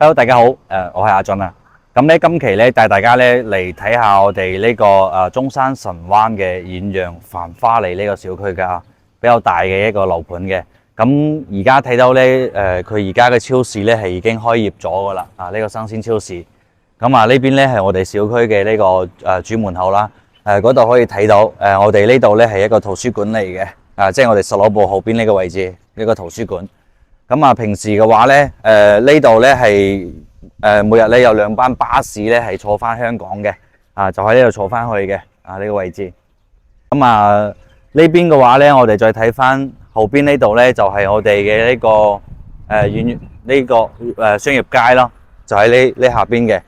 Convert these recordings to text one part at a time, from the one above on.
Hello，大家好，我係阿俊啊。咁咧，今期咧帶大家咧嚟睇下我哋呢個中山神灣嘅遠洋繁花里呢個小區嘅比較大嘅一個樓盤嘅。咁而家睇到咧，佢而家嘅超市咧係已經開業咗噶啦，呢個生鮮超市。咁呢邊咧係我哋小區嘅呢個主門口啦。嗰度可以睇到，我哋呢度咧係一個圖書館嚟嘅，即係我哋十樓部後邊呢個位置一個圖書館。咁平時嘅話咧，呢度咧係每日咧有2班巴士咧係坐翻香港嘅，就喺呢度坐翻去嘅，呢個位置。咁呢邊嘅話咧，我哋再睇翻後邊呢度咧，就係我哋嘅呢個商業街咯，就喺呢下邊嘅。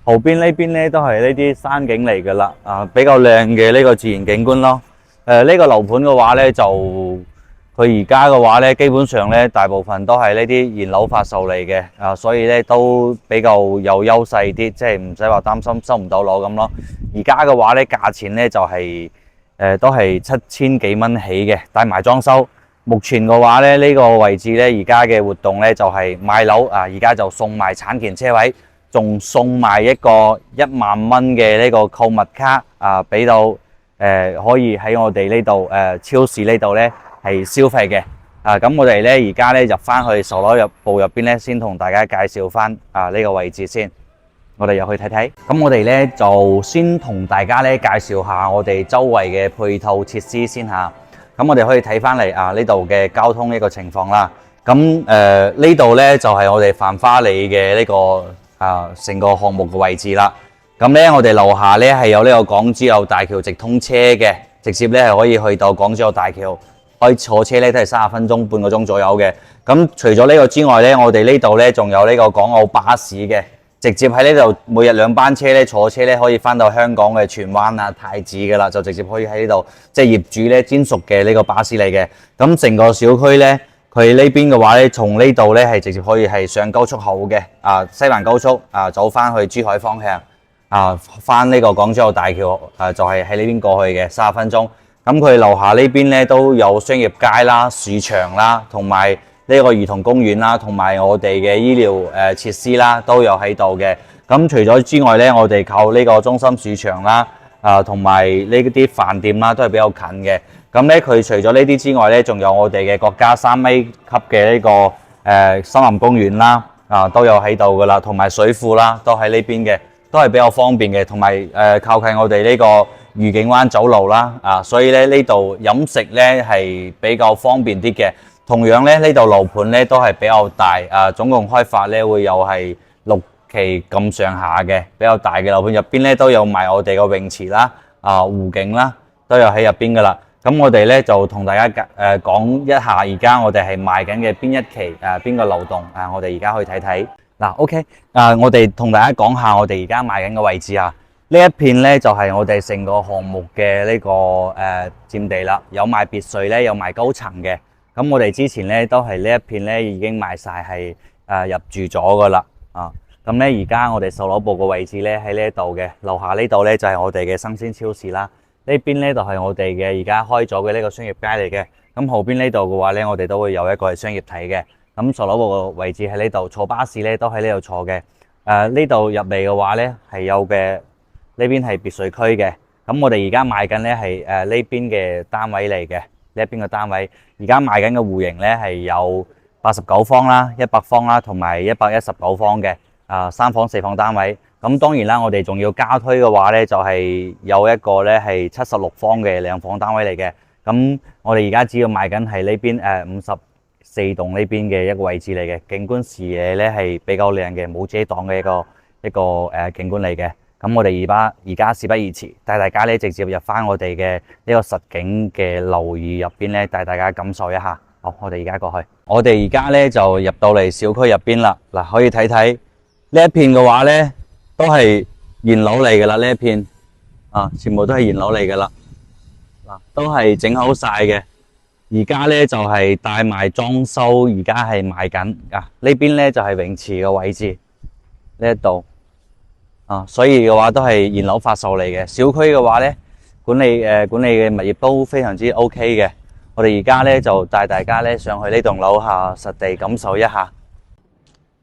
後邊呢邊咧都係呢啲山景嚟噶啦，比較靚嘅呢個自然景觀咯。呢個樓盤嘅話咧就佢而家嘅話咧，基本上咧大部分都係呢啲現樓發售嚟嘅，所以咧都比較有優勢啲，即係唔使話擔心收唔到樓咁咯。而家嘅話咧，價錢咧就係都係7000幾蚊起嘅，帶埋裝修。目前嘅話咧，呢個位置咧而家嘅活動咧就係買樓而家就送埋產權車位，仲送埋一個1萬蚊嘅呢個購物卡俾到可以喺我哋呢度超市呢度咧係消費嘅。咁我哋咧而家咧入翻去售樓部入邊咧，先同大家介紹翻呢個位置先。我哋入去睇睇。咁我哋咧就先同大家咧介紹下我哋周圍嘅配套設施先吓。咁我哋可以睇翻嚟呢度嘅交通呢個情況啦。咁呢度咧就係我哋繁花里嘅呢個成個項目嘅位置啦。咁咧我哋樓下咧係有呢個港珠澳大橋直通車嘅，直接咧係可以去到港珠澳大橋。可以坐車咧都係30分鐘半個鐘左右嘅。咁除咗呢個之外咧，我哋呢度咧仲有呢個港澳巴士嘅，直接喺呢度每日2班車咧坐車咧可以翻到香港嘅荃灣太子噶啦，就直接可以喺呢度，即係業主咧專屬嘅呢個巴士嚟嘅。咁成個小區咧，佢呢邊嘅話咧，從呢度咧係直接可以係上高速口嘅，西環高速走翻去珠海方向，翻呢個港珠澳大橋就係喺呢邊過去嘅30分鐘。咁佢樓下呢邊咧都有商業街啦、市場啦，同埋呢個兒童公園啦，同埋我哋嘅醫療設施啦，都有喺度嘅。咁除咗之外咧，我哋靠呢個中心市場啦，同埋呢啲飯店啦，都係比較近嘅。咁咧佢除咗呢啲之外咧，仲有我哋嘅國家3A級嘅呢個森林公園啦，都有喺度噶啦，同埋水庫啦，都喺呢邊嘅，都係比較方便嘅，同埋靠近我哋呢個愉景灣酒樓啦，所以咧呢度飲食咧係比較方便啲嘅。同樣咧呢度樓盤咧都係比較大，總共開發咧會有係6期咁上下嘅比較大嘅樓盤，入邊咧都有埋我哋個泳池啦、湖景啦，都有喺入邊噶啦。咁我哋咧就同大家講一下而家我哋係賣緊嘅邊一期邊個樓棟我哋而家去睇睇。OK， 我哋同大家講下我哋而家賣緊嘅位置啊。呢一片咧就係我哋成個項目嘅呢個佔地啦，有賣別墅咧，有賣高層嘅。咁我哋之前咧都係呢一片咧已經賣晒係入住咗噶啦。咁咧而家我哋售樓部嘅位置咧喺呢度嘅，樓下呢度咧就係我哋嘅生鮮超市啦。呢邊咧就係我哋嘅而家開咗嘅呢個商業街嚟嘅。咁後邊呢度嘅話咧，我哋都會有一個係商業體嘅。咁售樓部嘅位置喺呢度，坐巴士咧都喺呢度坐嘅。呢度入嚟嘅話咧係有嘅。呢邊係別墅區嘅，咁我哋而家賣緊咧係呢邊嘅單位嚟嘅，呢一邊嘅單位而家賣緊嘅戶型咧係有89方啦、100方啦，同埋119方嘅3房4房單位。咁當然啦，我哋仲要加推嘅話咧，就係有一個咧係76方嘅2房單位嚟嘅。咁我哋而家主要賣緊係呢邊54棟呢邊嘅一個位置嚟嘅，景觀視野咧係比較靚嘅，冇遮擋嘅一個景觀嚟嘅。咁我哋而家事不宜遲，帶大家咧直接入翻我哋嘅呢個實景嘅樓宇入邊咧，帶大家感受一下。好，我哋而家過去。我哋而家咧就入到嚟小區入邊啦。嗱，可以睇睇呢一片嘅話咧，都係現樓嚟噶啦。呢一片全部都係現樓嚟噶啦。嗱，都係整好晒嘅。而家咧就係帶埋裝修，而家係賣緊。呢邊咧就係泳池嘅位置，呢一度。所以嘅話都係現樓發售嚟嘅。小區嘅話咧，管理嘅物業都非常之 OK 嘅。我哋而家咧就帶大家咧上去呢棟樓下實地感受一下。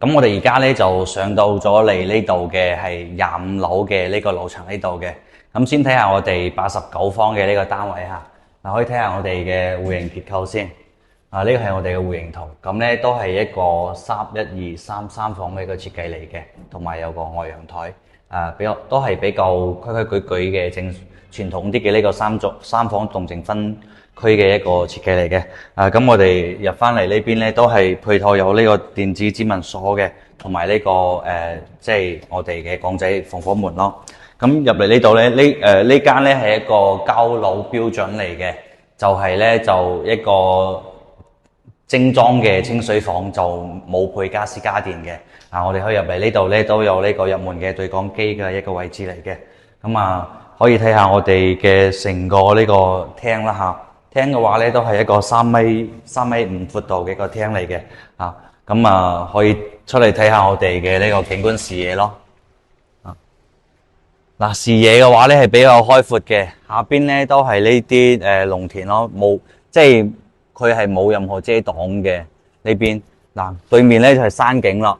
咁我哋而家咧就上到咗嚟呢度嘅係25樓嘅呢個樓層呢度嘅。咁先睇下我哋89方嘅呢個單位嚇。嗱，可以睇下我哋嘅戶型結構先。呢個係我哋嘅戶型圖。咁咧都係一個31233房嘅一個設計嚟嘅，同埋有個外陽台。都係比較規矩嘅傳統啲嘅呢個三房動靜分區嘅一個設計嚟嘅。咁我哋入翻嚟呢邊咧，都係配套有呢個電子指紋鎖嘅，同埋呢個即係我哋嘅港仔防火門咯。咁入嚟呢度咧，呢間咧係一個交樓標準嚟嘅，就係咧就一個精裝嘅清水房，就冇配家私家電嘅。我哋可以入嚟呢度咧，都有呢個入門嘅對講機嘅一個位置嚟嘅。咁可以睇下我哋嘅成個呢個廳啦嚇。廳嘅話咧，都係一個3米5闊度嘅一個廳嚟嘅。可以出嚟睇下我哋嘅呢個景觀視野咯。視野嘅話咧係比較開闊嘅，下邊咧都係呢啲農田咯，即係佢係冇任何遮擋嘅呢邊。對面咧就係山景啦。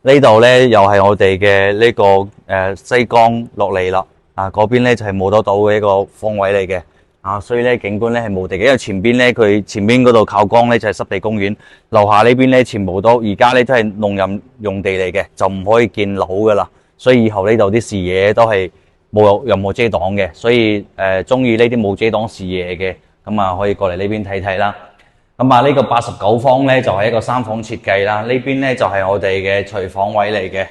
呢度咧又係我哋嘅呢個西江落嚟啦。嗰邊咧就係摸得到嘅一個方位嚟嘅。所以咧景觀咧係無敵嘅，因為前邊咧佢前邊嗰度靠江咧就係濕地公園，樓下呢邊咧全部都而家咧都係農林用地嚟嘅，就唔可以建樓噶啦。所以以後呢度啲視野都係冇任何遮擋嘅，所以中意呢啲冇遮擋視野嘅，可以過嚟呢邊睇睇啦。呢個89方咧就係一個3房設計啦。呢邊咧就係我哋嘅廚房位嚟嘅。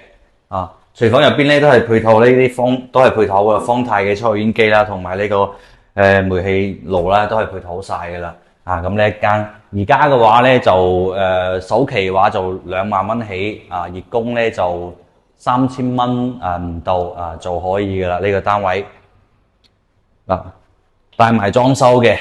廚房入邊咧都係配套呢啲都係配套嘅方太嘅抽油煙機啦，同埋呢個煤氣爐啦，都係配套好晒噶啦。咁呢一間而家嘅話咧就首期嘅話就2萬蚊起，月供咧就3000蚊唔到就可以噶啦。呢個單位帶埋裝修嘅。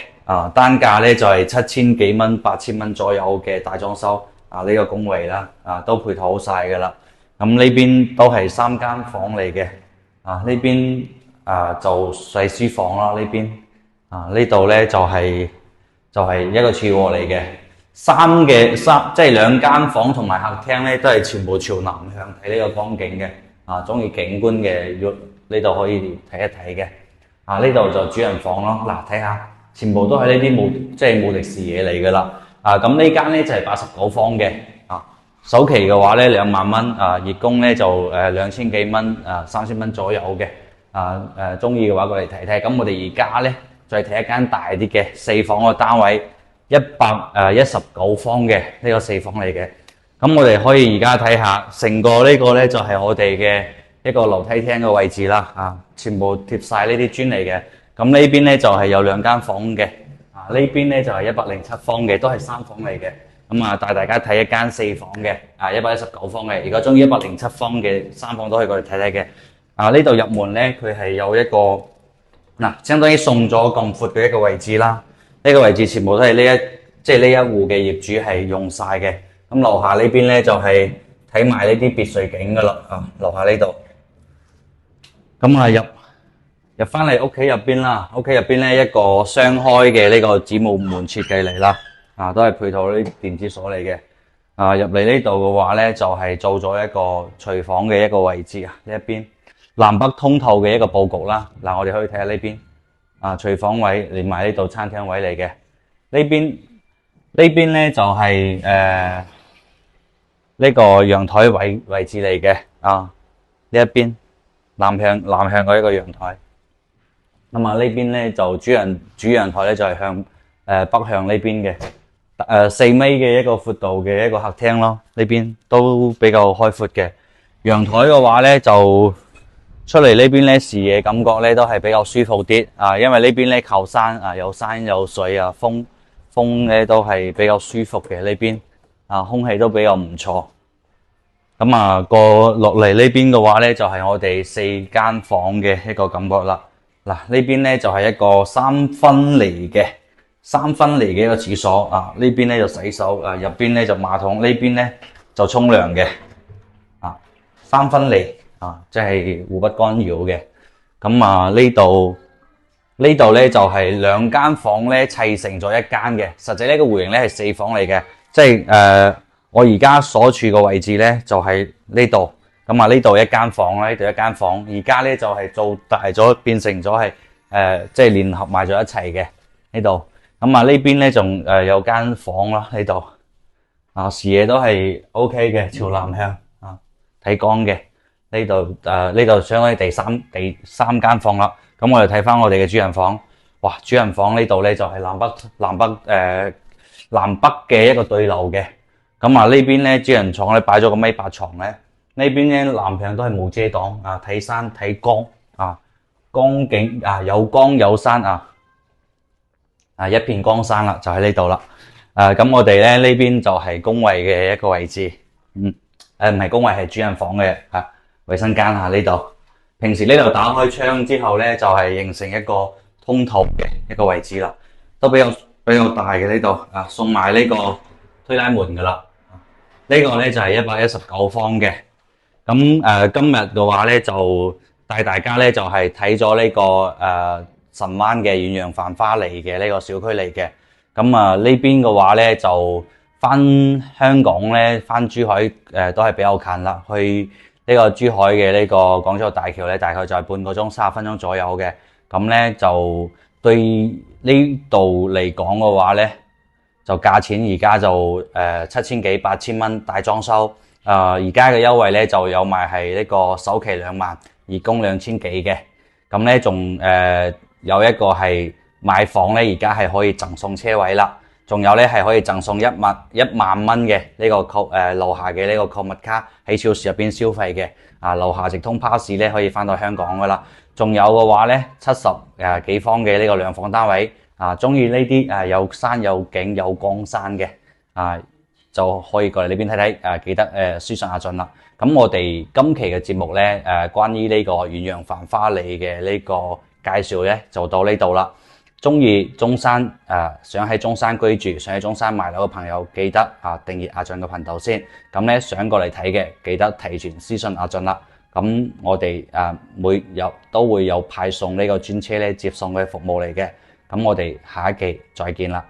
單價咧就係7000幾蚊、8000蚊左右嘅大裝修。呢個工位啦，都配套好晒噶啦。咁呢邊都係3間房嚟嘅。呢邊就細書房啦。呢邊呢度咧就係一個次臥嚟嘅。即係2間房同埋客廳咧都係全部朝南向睇呢個光景嘅。中意景觀嘅呢度可以睇一睇嘅。呢度就主人房咯。睇下。全部都係呢啲即係無敵視野嚟噶啦。咁呢間咧就係89方嘅。首期嘅話咧2萬蚊，月供咧就2000幾蚊，3000蚊左右嘅。中意嘅話過嚟睇睇。咁我哋而家咧再睇一間大啲嘅4房嘅單位，119方嘅呢個4房嚟嘅。咁我哋可以而家睇下成個呢個咧就係我哋嘅一個樓梯廳嘅位置啦。全部貼晒呢啲磚嚟嘅。咁呢邊咧就係有2間房嘅。呢邊咧就係107方嘅，都係3房嚟嘅。帶大家睇一間4房嘅，119方嘅。如果中意107方嘅3房都可以過嚟睇睇嘅。呢度入門咧，佢係有一個相當於送咗咁闊嘅一個位置啦。呢個位置全部都係呢一戶嘅業主係用晒嘅。咁樓下呢邊咧就係睇埋呢啲別墅景噶啦。樓下呢度。入翻嚟屋企入邊啦，屋企入邊咧一個雙開嘅呢個子母門設計嚟啦。都係配套呢啲電子鎖嚟嘅。入嚟呢度嘅話咧，就係做咗一個廚房嘅一個位置呢一邊南北通透嘅一個佈局啦。我哋可以睇下呢邊廚房位連埋呢度餐廳位嚟嘅。呢邊咧就係呢個陽台位置嚟嘅。呢一邊南向嘅一個陽台。呢邊咧就主陽台咧就係向北向呢邊嘅。4米嘅一個闊度嘅一個客廳咯。呢邊都比較開闊嘅。陽台嘅話咧就出嚟呢邊咧視野感覺咧都係比較舒服啲。因為呢邊咧靠山，有山有水，風咧都係比較舒服嘅。呢邊空氣都比較唔錯。過落嚟呢邊嘅話咧就係我哋4間房嘅一個感覺啦。呢邊咧就係一個3分離嘅一個廁所。呢邊咧就洗手，入邊咧就馬桶，呢邊咧就沖涼嘅。3分離即係互不干擾嘅。呢度咧就係2間房咧砌成咗1間嘅。實際呢個戶型咧係4房嚟嘅，即係我而家所處嘅位置咧就係呢度，咁啊呢度一間房啦，呢度一間房，而家咧就係做大咗，變成咗係即係聯合埋咗一齊嘅呢度。咁啊呢邊咧仲有間房啦，呢度啊視野都係 OK 嘅，朝南向啊睇光嘅。呢度相當於第三間房啦。咁我哋睇翻我哋嘅主人房，哇！主人房呢度咧就係南北嘅一個對流嘅。咁啊呢邊咧主人床咧擺咗個米八床咧，呢邊咧南向都係冇遮擋啊，睇山睇光啊，光景啊有光有山啊一片光山啦，就喺呢度啦。咁我哋咧呢邊就係公衛嘅一個位置，唔係公衛係主人房嘅衛生間呢度。平時呢度打開窗之後咧，就係形成一個通透嘅一個位置啦，都比較大嘅呢度送埋呢個推拉門噶啦。呢個咧就係119方嘅。咁今日嘅話咧就帶大家咧就係睇咗呢個神灣嘅遠洋繁花嚟嘅呢個小區嚟嘅。咁呢邊嘅話咧就翻香港咧翻珠海都係比較近啦，去呢個珠海嘅呢個廣州大橋咧大概就係半個鐘30分鐘左右嘅。咁咧就對呢度嚟講嘅話咧，就價錢而家就7000幾8000蚊大裝修，而家嘅優惠咧就有埋係呢個首期2萬，月供2000幾嘅。咁咧仲有一個係買房咧，而家係可以贈送車位啦，仲有咧係可以贈送1萬蚊嘅呢個樓下嘅呢個購物卡喺超市入邊消費嘅，樓下直通巴士咧可以翻到香港噶啦。仲有嘅話咧70幾方嘅呢個兩房單位，中意呢啲有山有景有光山嘅就可以過嚟呢邊睇睇，記得私信阿俊啦。咁我哋今期嘅節目咧關於呢個遠洋繁花里嘅呢個介紹咧就到呢度啦。中意中山想喺中山居住，想喺中山買樓嘅朋友，記得訂閱阿俊嘅頻道先。咁咧想過嚟睇嘅，記得提前私信阿俊啦。咁我哋都會有派送呢個專車咧接送嘅服務嚟嘅。咁我哋下一期再見啦。